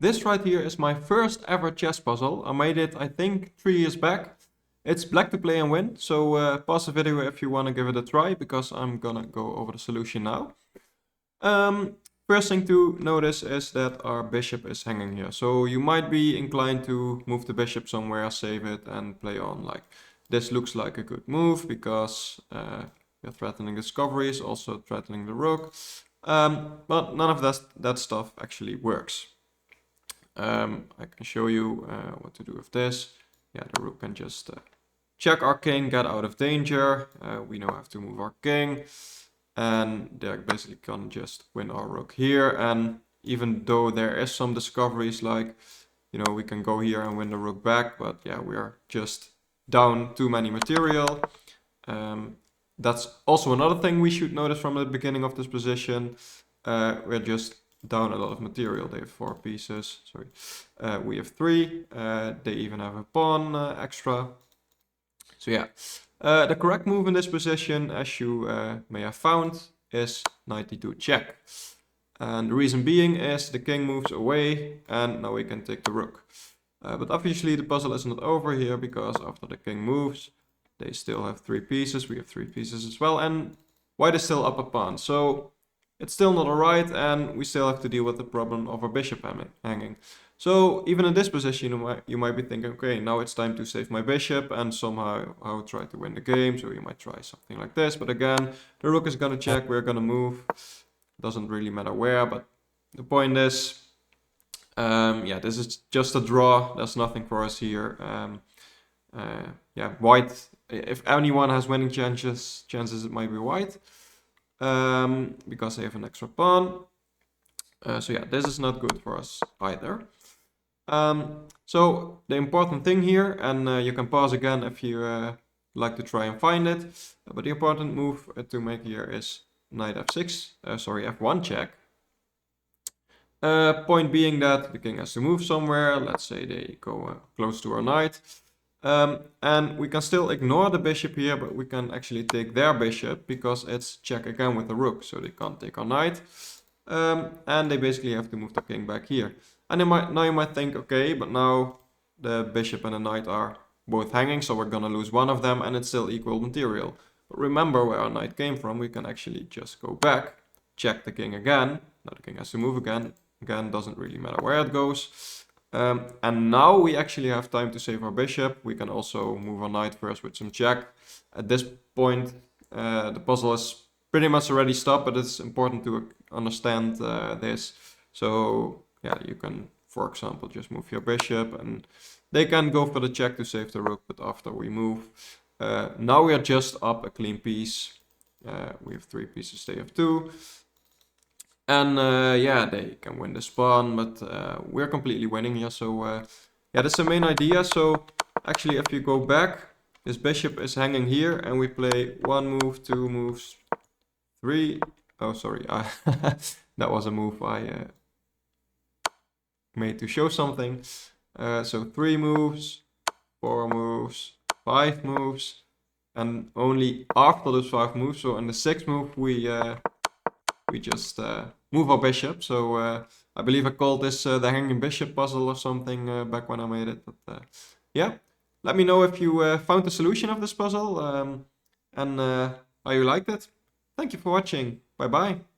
This right here is my first ever chess puzzle. I made it, I think, 3 years back. It's black to play and win, so pause the video if you want to give it a try, because I'm gonna go over the solution now. First thing to notice is that our bishop is hanging here. So you might be inclined to move the bishop somewhere, save it, and play on. Like, this looks like a good move, because you're threatening discoveries, also threatening the rook. But none of that stuff actually works. I can show you what to do with this. Yeah, the rook can just check our king, get out of danger. We now have to move our king. And they're basically gonna just win our rook here. And even though there is some discoveries, like, you know, we can go here and win the rook back. But yeah, we are just down too many material. That's also another thing we should notice from the beginning of this position. We're just down a lot of material. They have 4 pieces, sorry. We have 3. They even have a pawn extra. So yeah, the correct move in this position, as you may have found, is knight d2 check. And the reason being is the king moves away and now we can take the rook. But obviously the puzzle is not over here, because after the king moves, they still have 3 pieces. We have 3 pieces as well, and white is still up a pawn. So it's still not alright, and we still have to deal with the problem of our bishop hanging. So even in this position, you might be thinking, okay, now it's time to save my bishop and somehow try to win the game. So you might try something like this. But again, the rook is gonna check, we're gonna move. Doesn't really matter where, but the point is, yeah, this is just a draw. There's nothing for us here. Yeah, white, if anyone has winning chances, it might be white. Because they have an extra pawn. So yeah, this is not good for us either. So the important thing here, and you can pause again if you like to try and find it, but the important move to make here is knight f6, sorry, f1 check. Point being that the king has to move somewhere. Let's say they go close to our knight. And we can still ignore the bishop here, but we can actually take their bishop, because it's check again with the rook, so they can't take our knight. And they basically have to move the king back here. And now you might think, okay, but now the bishop and the knight are both hanging, so we're gonna lose one of them and it's still equal material. But remember where our knight came from. We can actually just go back, check the king again. Now the king has to move again. Again, doesn't really matter where it goes. And now we actually have time to save our bishop. We can also move our knight first with some check. At this point, the puzzle is pretty much already stopped, but it's important to understand this. So yeah, you can, for example, just move your bishop, and they can go for the check to save the rook. But after we move, now we are just up a clean piece. We have 3 pieces, they have 2. And yeah, they can win this pawn, but we're completely winning here. So yeah, that's the main idea. So actually, if you go back, this bishop is hanging here, and we play 1 move, 2 moves, 3. Oh, sorry, that was a move I made to show something. So 3 moves, 4 moves, 5 moves, and only after those 5 moves, so in the 6th move, we just move our bishop. So I believe I called this the hanging bishop puzzle or something back when I made it. But yeah, let me know if you found the solution of this puzzle and how you liked it. Thank you for watching. Bye bye.